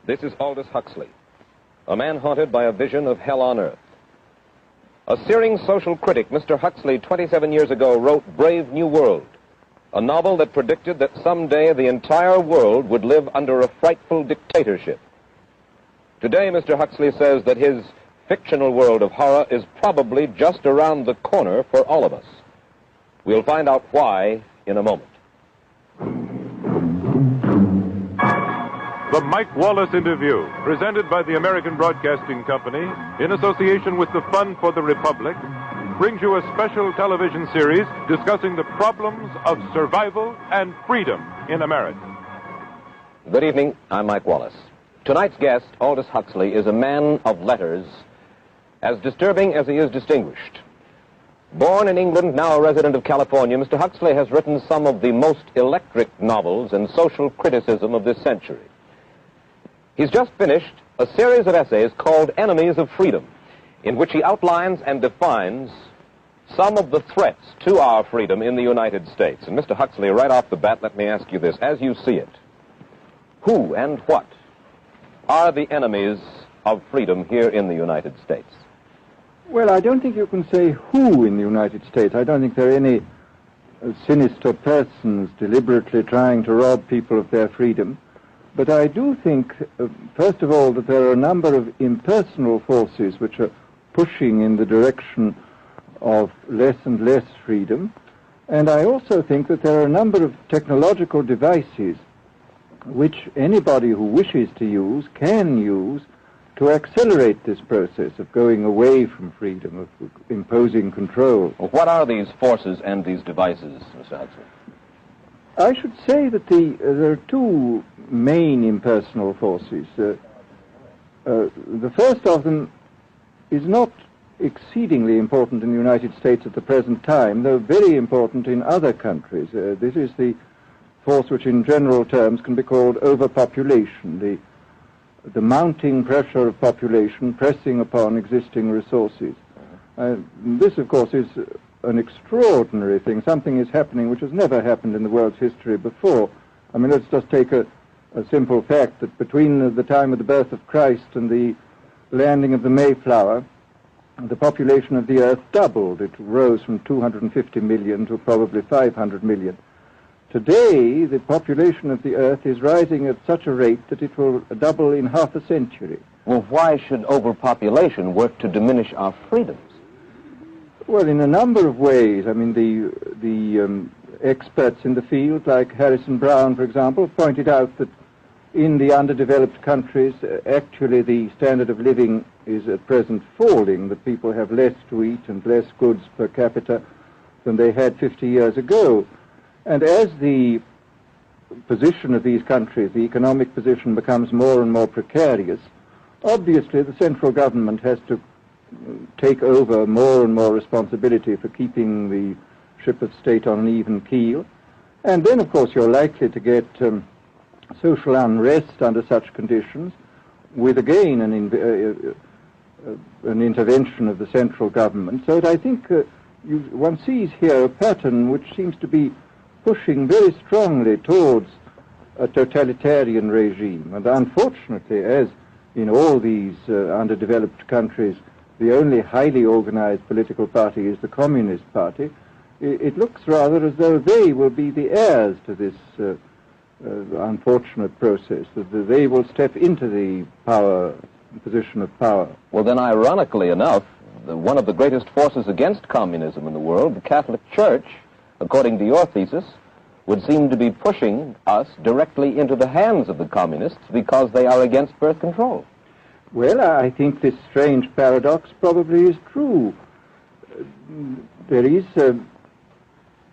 This is Aldous Huxley, a man haunted by a vision of hell on earth. A searing social critic, Mr. Huxley, 27 years ago, wrote Brave New World, a novel that predicted that someday the entire world would live under a frightful dictatorship. Today, Mr. Huxley says that his fictional world of horror is probably just around the corner for all of us. We'll find out why in a moment. The Mike Wallace Interview, presented by the American Broadcasting Company in association with the Fund for the Republic, brings you a special television series discussing the problems of survival and freedom in America. Good evening. I'm Mike Wallace. Tonight's guest, Aldous Huxley, is a man of letters, as disturbing as he is distinguished. Born in England, now a resident of California, Mr. Huxley has written some of the most electric novels and social criticism of this century. He's just finished a series of essays called Enemies of Freedom, in which he outlines and defines some of the threats to our freedom in the United States. And Mr. Huxley, right off the bat, let me ask you this. As you see it, who and what are the enemies of freedom here in the United States? Well, I don't think you can say who in the United States. I don't think there are any sinister persons deliberately trying to rob people of their freedom. But I do think, first of all, that there are a number of impersonal forces which are pushing in the direction of less and less freedom. And I also think that there are a number of technological devices which anybody who wishes to use can use to accelerate this process of going away from freedom, of imposing control. Well, what are these forces and these devices, Mr. Huxley? I should say that there are two main impersonal forces. The first of them is not exceedingly important in the United States at the present time, though very important in other countries. This is the force which in general terms can be called overpopulation, the mounting pressure of population pressing upon existing resources. This, of course, is an extraordinary thing. Something is happening which has never happened in the world's history before. I mean, let's just take a simple fact that between the time of the birth of Christ and the landing of the Mayflower, the population of the Earth doubled. It rose from 250 million to probably 500 million. Today, the population of the Earth is rising at such a rate that it will double in half a century. Well, why should overpopulation work to diminish our freedoms? Well, in a number of ways. I mean, the experts in the field, like Harrison Brown, for example, pointed out that in the underdeveloped countries, actually the standard of living is at present falling, that people have less to eat and less goods per capita than they had 50 years ago. And as the position of these countries, the economic position, becomes more and more precarious, obviously the central government has to take over more and more responsibility for keeping the ship of state on an even keel. And then, of course, you're likely to get social unrest under such conditions, with again an intervention of the central government. So that I think one sees here a pattern which seems to be pushing very strongly towards a totalitarian regime. And unfortunately, as in all these underdeveloped countries, the only highly organized political party is the Communist Party, it looks rather as though they will be the heirs to this unfortunate process, that they will step into the position of power. Well, then, ironically enough, one of the greatest forces against communism in the world, the Catholic Church, according to your thesis, would seem to be pushing us directly into the hands of the communists because they are against birth control. Well, I think this strange paradox probably is true. There is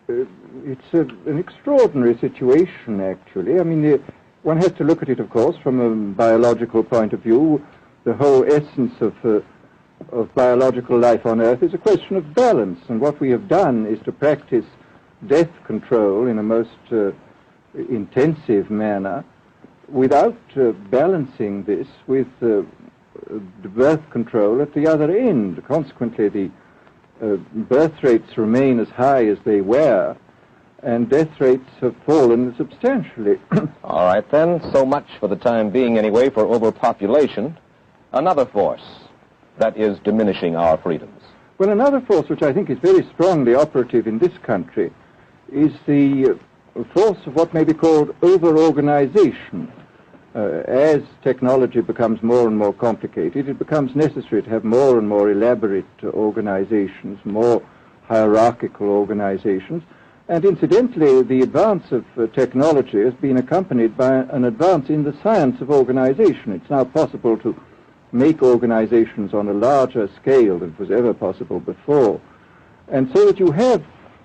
it's an extraordinary situation, actually. I mean, one has to look at it, of course, from a biological point of view. The whole essence of biological life on Earth is a question of balance, and what we have done is to practice death control in a most intensive manner without balancing this with birth control at the other end. Consequently, the birth rates remain as high as they were, and death rates have fallen substantially. All right, then. So much for the time being, anyway, for overpopulation. Another force that is diminishing our freedoms. Well, another force which I think is very strongly operative in this country is the force of what may be called over-organization. As technology becomes more and more complicated, it becomes necessary to have more and more elaborate organizations, more hierarchical organizations. And incidentally, the advance of technology has been accompanied by an advance in the science of organization. It's now possible to make organizations on a larger scale than was ever possible before. And so that you have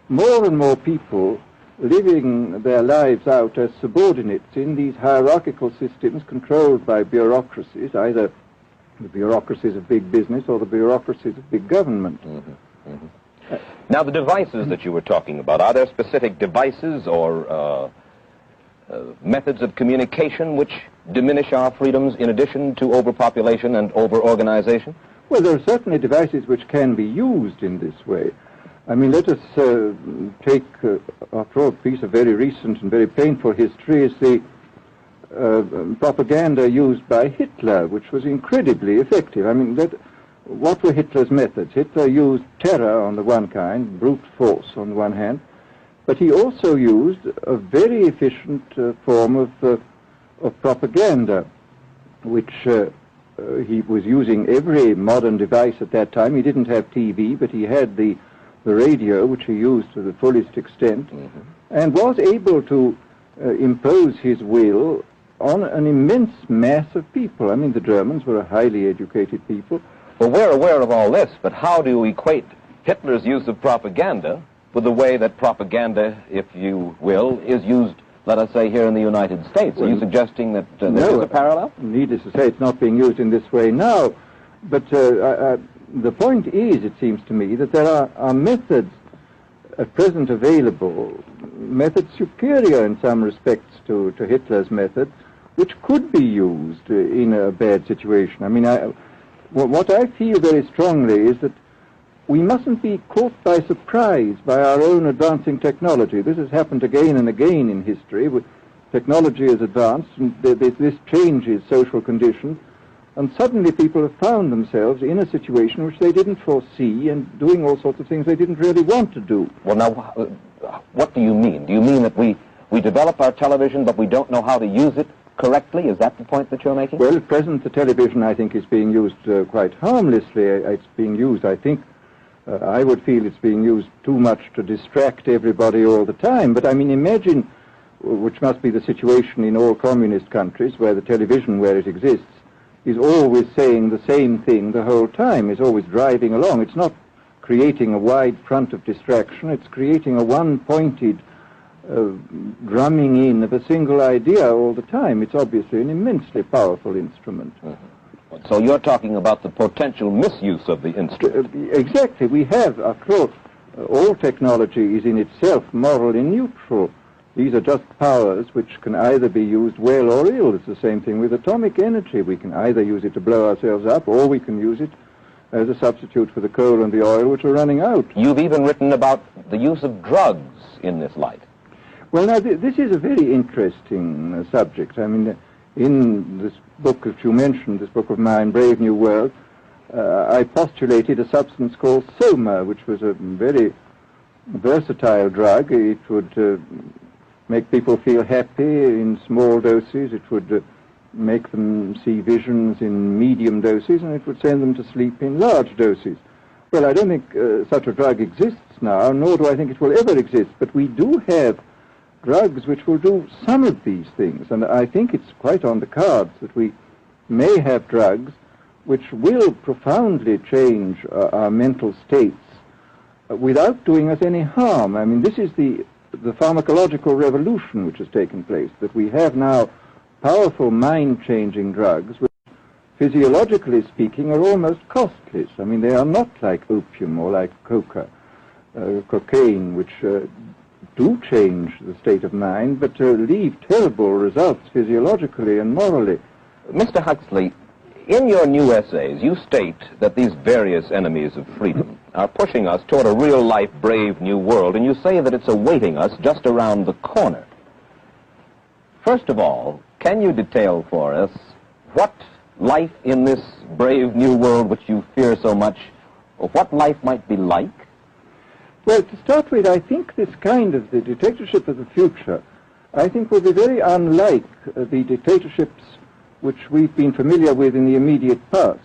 more and more people living their lives out as subordinates in these hierarchical systems controlled by bureaucracies, either the bureaucracies of big business or the bureaucracies of big government. Now, the devices that you were talking about, are there specific devices or methods of communication which diminish our freedoms in addition to overpopulation and over-organization? Well, there are certainly devices which can be used in this way. I mean, let us take, after all, a piece of very recent and very painful history is the propaganda used by Hitler, which was incredibly effective. I mean, what were Hitler's methods? Hitler used terror on the one kind, brute force on the one hand, but he also used a very efficient form of propaganda, which he was using every modern device at that time. He didn't have TV, but he had the radio, which he used to the fullest extent, and was able to impose his will on an immense mass of people. I mean, the Germans were a highly educated people. Well, we're aware of all this, but how do you equate Hitler's use of propaganda with the way that propaganda, if you will, is used, let us say, here in the United States? Are you suggesting that there is a parallel? Needless to say, it's not being used in this way now, but the point is, it seems to me, that there are methods at present available, methods superior in some respects to Hitler's method, which could be used in a bad situation. I mean, what I feel very strongly is that we mustn't be caught by surprise by our own advancing technology. This has happened again and again in history. Technology has advanced, and this changes social conditions, and suddenly people have found themselves in a situation which they didn't foresee and doing all sorts of things they didn't really want to do. Well, now, what do you mean? Do you mean that we develop our television, but we don't know how to use it correctly? Is that the point that you're making? Well, at present, the television, I think, is being used quite harmlessly. It's being used, I think, I would feel it's being used too much to distract everybody all the time. But, I mean, imagine, which must be the situation in all communist countries, where the television, where it exists, is always saying the same thing the whole time, is always driving along. It's not creating a wide front of distraction, it's creating a one-pointed drumming in of a single idea all the time. It's obviously an immensely powerful instrument. So you're talking about the potential misuse of the instrument. Exactly. We have, after all technology is in itself morally neutral. These are just powers which can either be used well or ill. It's the same thing with atomic energy. We can either use it to blow ourselves up, or we can use it as a substitute for the coal and the oil, which are running out. You've even written about the use of drugs in this light. Well, now, this is a very interesting subject. I mean, in this book that you mentioned, this book of mine, Brave New World, I postulated a substance called soma, which was a very versatile drug. It would make people feel happy in small doses. It would make them see visions in medium doses, and it would send them to sleep in large doses. Well, I don't think such a drug exists now, nor do I think it will ever exist, but we do have drugs which will do some of these things, and I think it's quite on the cards that we may have drugs which will profoundly change our mental states without doing us any harm. I mean, this is the pharmacological revolution which has taken place, that we have now powerful mind-changing drugs which, physiologically speaking, are almost costless. I mean, they are not like opium or like cocaine, which do change the state of mind, but leave terrible results physiologically and morally. Mr. Huxley, in your new essays, you state that these various enemies of freedom, are pushing us toward a real-life, brave new world, and you say that it's awaiting us just around the corner. First of all, can you detail for us what life in this brave new world which you fear so much, or what life might be like? Well, to start with, I think this kind of the dictatorship of the future, I think will be very unlike the dictatorships which we've been familiar with in the immediate past.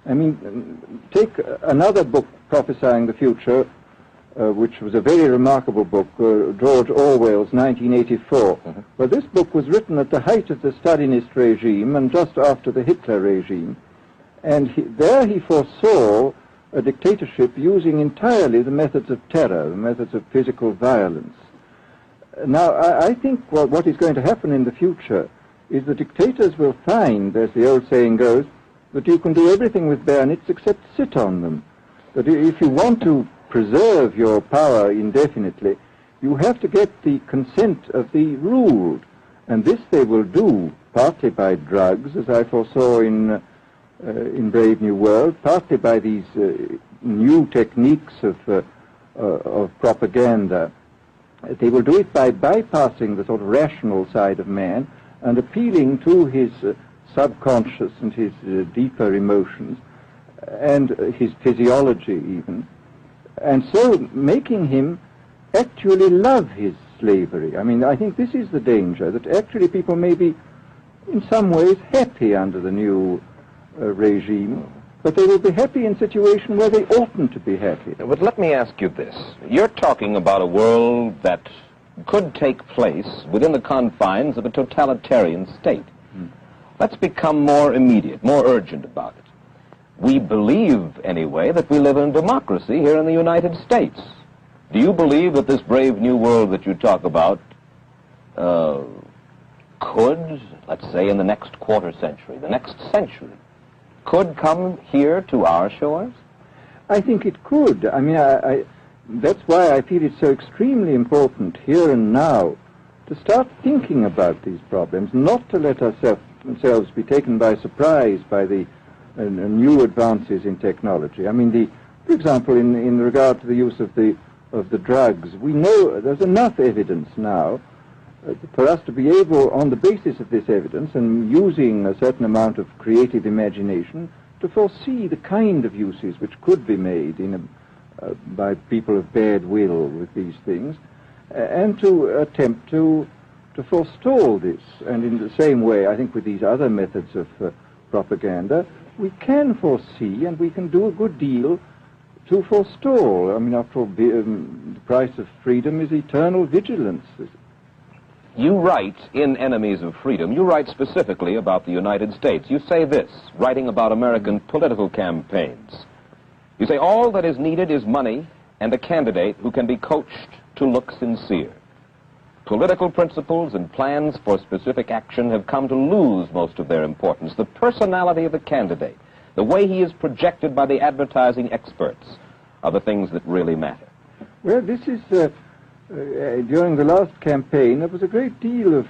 I mean, take another book prophesying the future, which was a very remarkable book, George Orwell's 1984. Well, this book was written at the height of the Stalinist regime and just after the Hitler regime. And there he foresaw a dictatorship using entirely the methods of terror, the methods of physical violence. Now, I think what is going to happen in the future is the dictators will find, as the old saying goes, that you can do everything with bayonets except sit on them. That if you want to preserve your power indefinitely, you have to get the consent of the ruled. And this they will do partly by drugs, as I foresaw in Brave New World, partly by these new techniques of propaganda. They will do it by bypassing the sort of rational side of man and appealing to his subconscious and his deeper emotions and his physiology even, and so making him actually love his slavery. I mean, I think this is the danger, that actually people may be in some ways happy under the new regime, but they will be happy in a situation where they oughtn't to be happy. But let me ask you this. You're talking about a world that could take place within the confines of a totalitarian state. Let's become more immediate, more urgent about it. We believe, anyway, that we live in a democracy here in the United States. Do you believe that this brave new world that you talk about could, let's say in the next quarter century, the next century, could come here to our shores? I think it could. I mean, that's why I feel it's so extremely important here and now to start thinking about these problems, not to let ourselves be taken by surprise by the new advances in technology. I mean, for example, in regard to the use of the drugs, we know there's enough evidence now for us to be able, on the basis of this evidence and using a certain amount of creative imagination, to foresee the kind of uses which could be made by people of bad will with these things, and to attempt to forestall this. And in the same way, I think with these other methods of propaganda, we can foresee and we can do a good deal to forestall. I mean, after all, the price of freedom is eternal vigilance. You write in Enemies of Freedom, you write specifically about the United States. You say this, writing about American political campaigns. You say, all that is needed is money and a candidate who can be coached to look sincere. Political principles and plans for specific action have come to lose most of their importance. The personality of the candidate, the way he is projected by the advertising experts, are the things that really matter. Well, this is, during the last campaign, there was a great deal of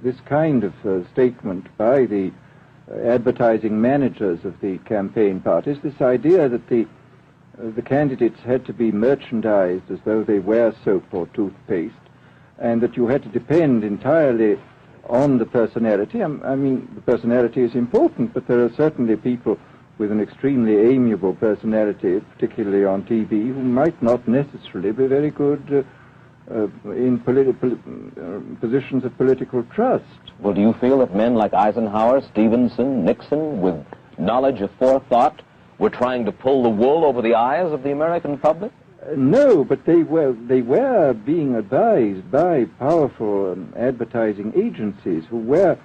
this kind of statement by the advertising managers of the campaign parties, this idea that the candidates had to be merchandised as though they were soap or toothpaste, and that you had to depend entirely on the personality. I mean, the personality is important, but there are certainly people with an extremely amiable personality, particularly on TV, who might not necessarily be very good in positions of political trust. Well, do you feel that men like Eisenhower, Stevenson, Nixon, with knowledge of forethought, were trying to pull the wool over the eyes of the American public? No, but they were being advised by powerful advertising agencies who were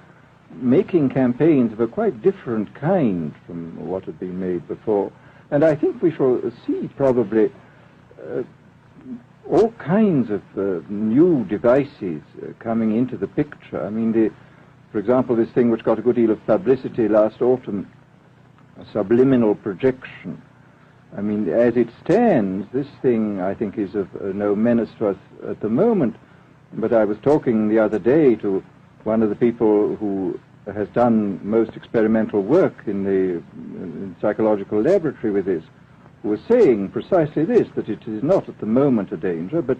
making campaigns of a quite different kind from what had been made before. And I think we shall see probably all kinds of new devices coming into the picture. I mean, for example, this thing which got a good deal of publicity last autumn, subliminal projection. I mean, as it stands, this thing, I think, is of no menace to us at the moment. But I was talking the other day to one of the people who has done most experimental work in the psychological laboratory with this, was saying precisely this, that it is not at the moment a danger, but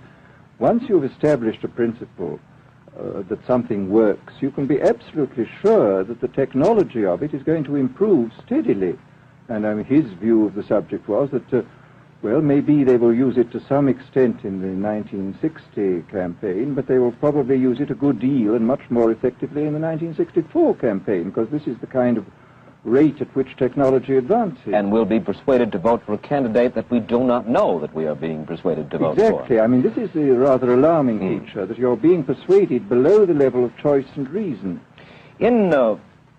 once you've established a principle that something works, you can be absolutely sure that the technology of it is going to improve steadily. And I mean, his view of the subject was that, well, maybe they will use it to some extent in the 1960 campaign, but they will probably use it a good deal and much more effectively in the 1964 campaign, because this is the kind of rate at which technology advances. And we'll be persuaded to vote for a candidate that we do not know that we are being persuaded to vote for. Exactly. I mean, this is the rather alarming feature, that you're being persuaded below the level of choice and reason. In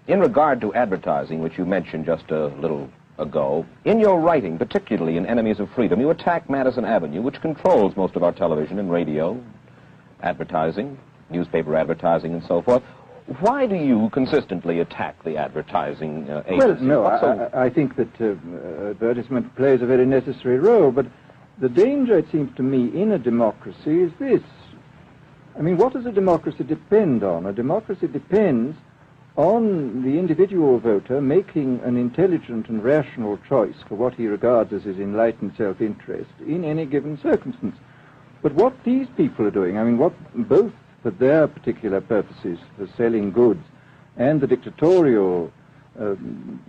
regard to advertising, which you mentioned just a little ago, in your writing, particularly in Enemies of Freedom, you attack Madison Avenue, which controls most of our television and radio advertising, newspaper advertising, and so forth. Why do you consistently attack the advertising agency? Well, no, I think that advertisement plays a very necessary role, but the danger, it seems to me, in a democracy is this. I mean, what does a democracy depend on? A democracy depends on the individual voter making an intelligent and rational choice for what he regards as his enlightened self-interest in any given circumstance. But what these people are doing, I mean, what both for their particular purposes, for selling goods, and the dictatorial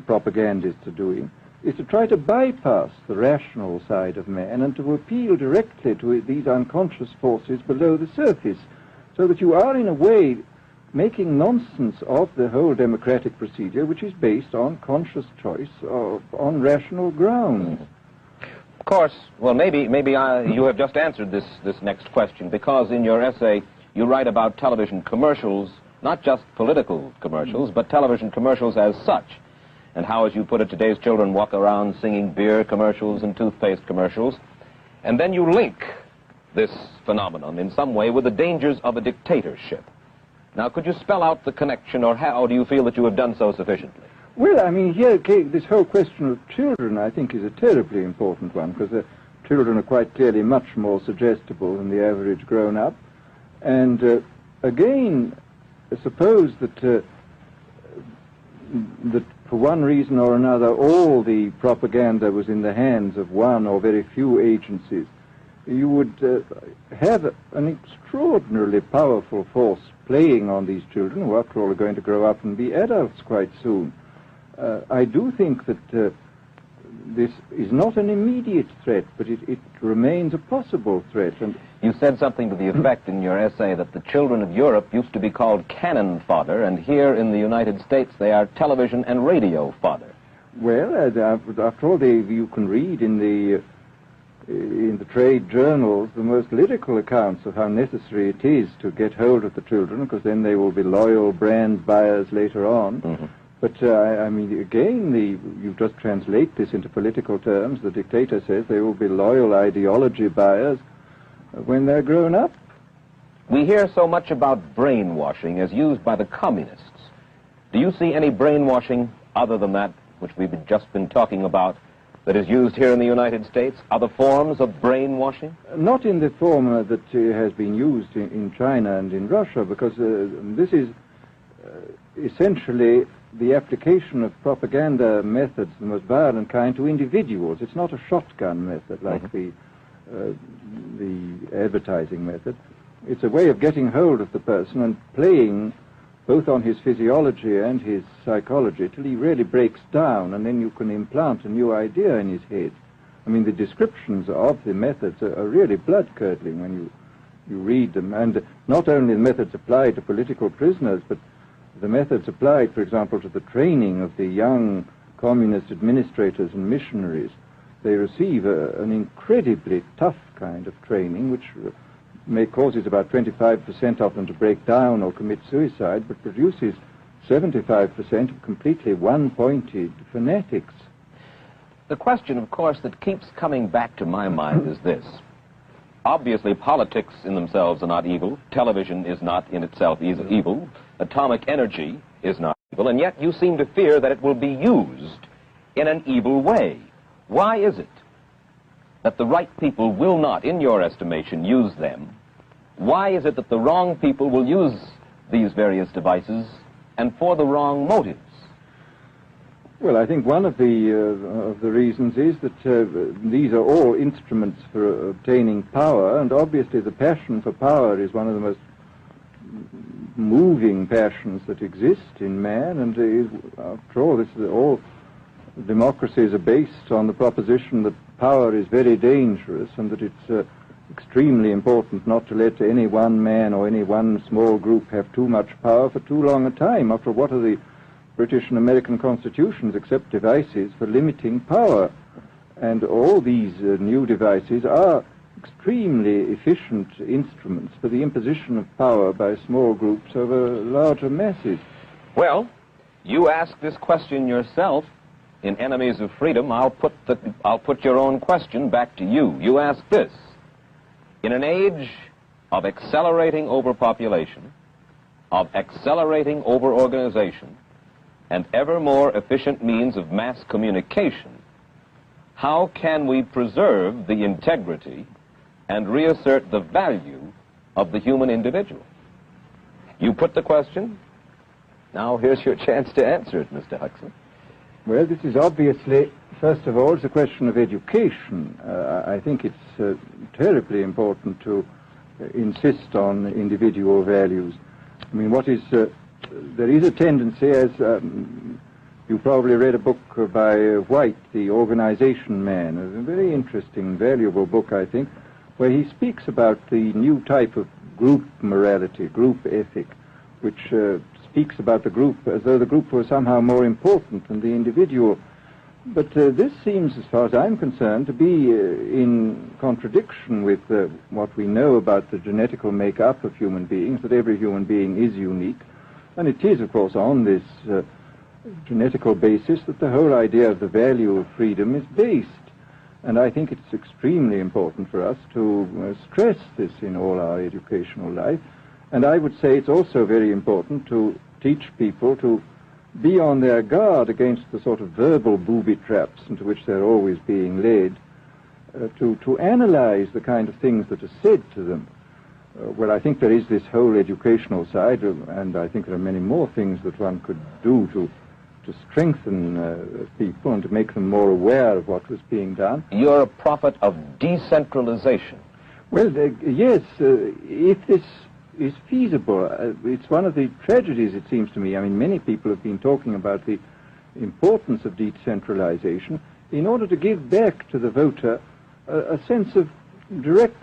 propagandists are doing, is to try to bypass the rational side of man and to appeal directly to these unconscious forces below the surface, so that you are, in a way, making nonsense of the whole democratic procedure, which is based on conscious choice on rational grounds. Of course, well, maybe you have just answered this next question, because in your essay you write about television commercials, not just political commercials, but television commercials as such, and how, as you put it, today's children walk around singing beer commercials and toothpaste commercials, and then you link this phenomenon in some way with the dangers of a dictatorship. Now, could you spell out the connection, or how do you feel that you have done so sufficiently? Well, I mean, here, this whole question of children, I think, is a terribly important one, because the children are quite clearly much more suggestible than the average grown-up. And again, suppose that that for one reason or another all the propaganda was in the hands of one or very few agencies, you would have an extraordinarily powerful force playing on these children, who after all are going to grow up and be adults quite soon. I do think that this is not an immediate threat, but it remains a possible threat. And you said something to the effect in your essay that the children of Europe used to be called cannon fodder, and here in the United States they are television and radio fodder. Well, after all, you can read in the trade journals the most lyrical accounts of how necessary it is to get hold of the children, because then they will be loyal brand buyers later on. Mm-hmm. But, I mean, again, you just translate this into political terms. The dictator says they will be loyal ideology buyers when they're grown up. We hear so much about brainwashing as used by the communists. Do you see any brainwashing other than that which we've just been talking about that is used here in the United States? Other forms of brainwashing? Not in the form that has been used in China and in Russia, because this is essentially the application of propaganda methods, the most violent kind, to individuals. It's not a shotgun method like the advertising method. It's a way of getting hold of the person and playing both on his physiology and his psychology till he really breaks down, and then you can implant a new idea in his head. I mean, the descriptions of the methods are really blood-curdling when you read them, and not only the methods applied to political prisoners, but the methods applied, for example, to the training of the young communist administrators and missionaries. They receive an incredibly tough kind of training, which causes about 25% of them to break down or commit suicide, but produces 75% of completely one-pointed fanatics. The question, of course, that keeps coming back to my mind is this. Obviously, politics in themselves are not evil. Television is not in itself evil. Atomic energy is not evil. And yet you seem to fear that it will be used in an evil way. Why is it that the right people will not, in your estimation, use them? Why is it that the wrong people will use these various devices and for the wrong motives? Well, I think one of the reasons is that these are all instruments for obtaining power, and obviously the passion for power is one of the most moving passions that exist in man, and after all, all democracies are based on the proposition that power is very dangerous and that it's extremely important not to let any one man or any one small group have too much power for too long a time. After all, what are the British and American constitutions except devices for limiting power? And all these new devices are extremely efficient instruments for the imposition of power by small groups over larger masses. Well, you ask this question yourself in Enemies of Freedom. I'll put your own question back to you. You ask this: in an age of accelerating overpopulation, of accelerating overorganization, and ever more efficient means of mass communication, how can we preserve the integrity and reassert the value of the human individual? You put the question. Now here's your chance to answer it, Mr. Huxley. Well, this is obviously, first of all, it's a question of education. I think it's terribly important to insist on individual values. I mean, there is a tendency, as you probably read a book by White, The Organization Man, a very interesting, valuable book, I think, where he speaks about the new type of group morality, group ethic, which speaks about the group as though the group was somehow more important than the individual. But this seems, as far as I'm concerned, to be in contradiction with what we know about the genetical makeup of human beings, that every human being is unique. And it is, of course, on this genetical basis that the whole idea of the value of freedom is based. And I think it's extremely important for us to stress this in all our educational life. And I would say it's also very important to teach people to be on their guard against the sort of verbal booby traps into which they're always being led, to analyze the kind of things that are said to them. Well, I think there is this whole educational side, and I think there are many more things that one could do to strengthen people and to make them more aware of what was being done. You're a prophet of decentralization. Well, yes, if this is feasible. It's one of the tragedies, it seems to me. I mean, many people have been talking about the importance of decentralization in order to give back to the voter a sense of direct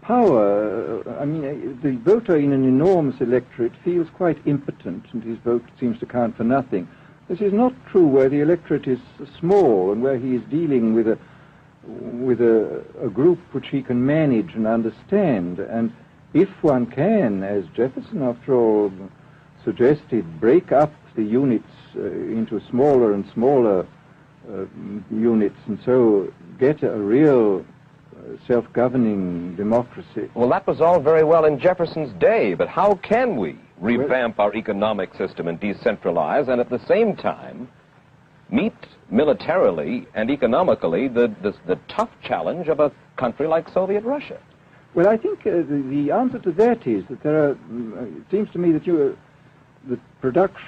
power. I mean, the voter in an enormous electorate feels quite impotent, and his vote seems to count for nothing. This is not true where the electorate is small and where he is dealing with a group which he can manage and understand. And if one can, as Jefferson, after all, suggested, break up the units into smaller and smaller units and so get a real self-governing democracy. Well, that was all very well in Jefferson's day, but how can we revamp our economic system and decentralize and at the same time meet militarily and economically the tough challenge of a country like Soviet Russia? Well, I think the answer to that is that there are, it seems to me that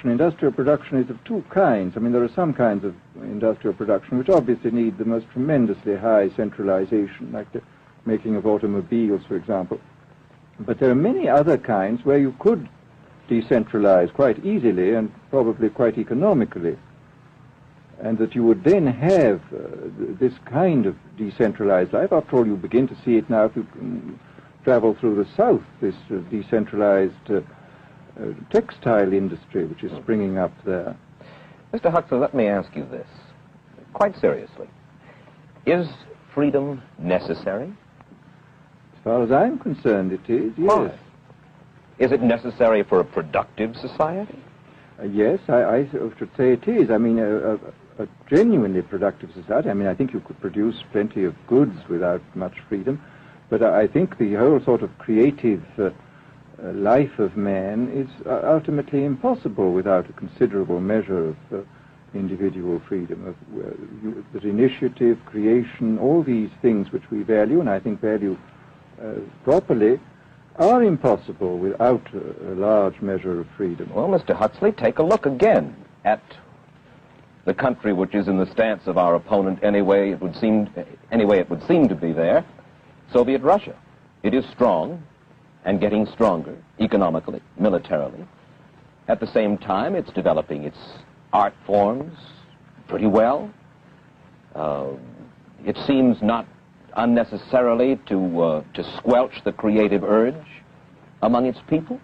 industrial production is of two kinds. I mean, there are some kinds of industrial production which obviously need the most tremendously high centralization, like the making of automobiles, for example. But there are many other kinds where you could decentralize quite easily and probably quite economically, and that you would then have this kind of decentralized life. After all, you begin to see it now if you travel through the South, this decentralized textile industry which is springing up there. Mr. Huxley, let me ask you this, quite seriously. Is freedom necessary? As far as I'm concerned, it is, yes. Why? Is it necessary for a productive society? Yes, I should say it is. I mean, a genuinely productive society. I mean, I think you could produce plenty of goods without much freedom, but I think the whole sort of creative life of man is ultimately impossible without a considerable measure of individual freedom, that initiative, creation, all these things which we value, and I think value properly, are impossible without a large measure of freedom. Well, Mr. Huxley, take a look again at the country which is in the stance of our opponent anyway it would seem to be there, Soviet Russia. It is strong and getting stronger economically, militarily. At the same time, it's developing its art forms pretty well. It seems not unnecessarily to squelch the creative urge among its people,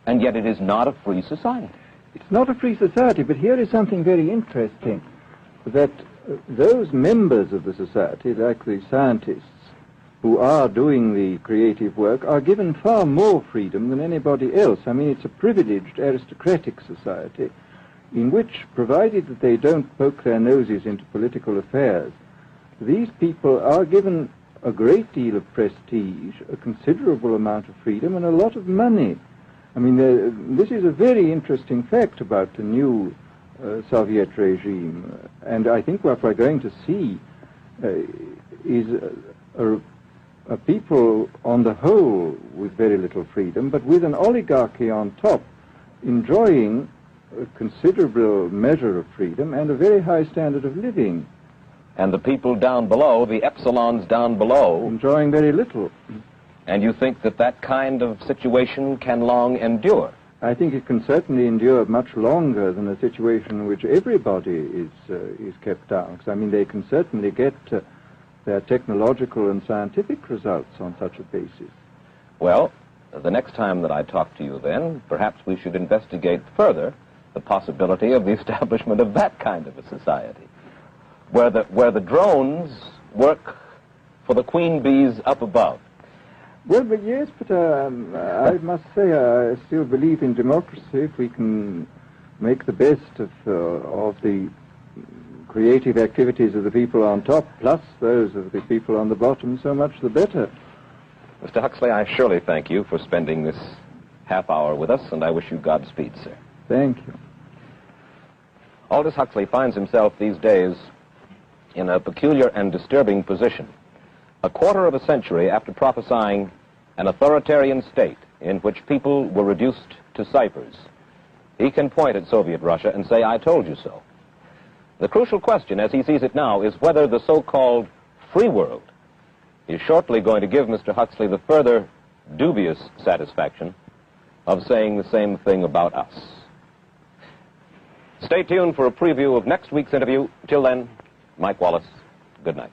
and yet it is not a free society. It's not a free society, but here is something very interesting, that those members of the society, like the scientists who are doing the creative work, are given far more freedom than anybody else. I mean, it's a privileged aristocratic society in which, provided that they don't poke their noses into political affairs, these people are given a great deal of prestige, a considerable amount of freedom, and a lot of money. I mean, this is a very interesting fact about the new Soviet regime, and I think what we're going to see is a people on the whole with very little freedom, but with an oligarchy on top, enjoying a considerable measure of freedom and a very high standard of living. And the people down below, the epsilons down below, enjoying very little. And you think that that kind of situation can long endure? I think it can certainly endure much longer than a situation in which everybody is kept down. Because, I mean, they can certainly get their technological and scientific results on such a basis. Well, the next time that I talk to you then, perhaps we should investigate further the possibility of the establishment of that kind of a society, where the drones work for the queen bees up above. Well, but yes, but I must say I still believe in democracy. If we can make the best of the creative activities of the people on top, plus those of the people on the bottom, so much the better. Mr. Huxley, I surely thank you for spending this half hour with us, and I wish you Godspeed, sir. Thank you. Aldous Huxley finds himself these days in a peculiar and disturbing position. A quarter of a century after prophesying an authoritarian state in which people were reduced to ciphers, he can point at Soviet Russia and say, "I told you so." The crucial question, as he sees it now, is whether the so-called free world is shortly going to give Mr. Huxley the further dubious satisfaction of saying the same thing about us. Stay tuned for a preview of next week's interview. Till then, Mike Wallace, good night.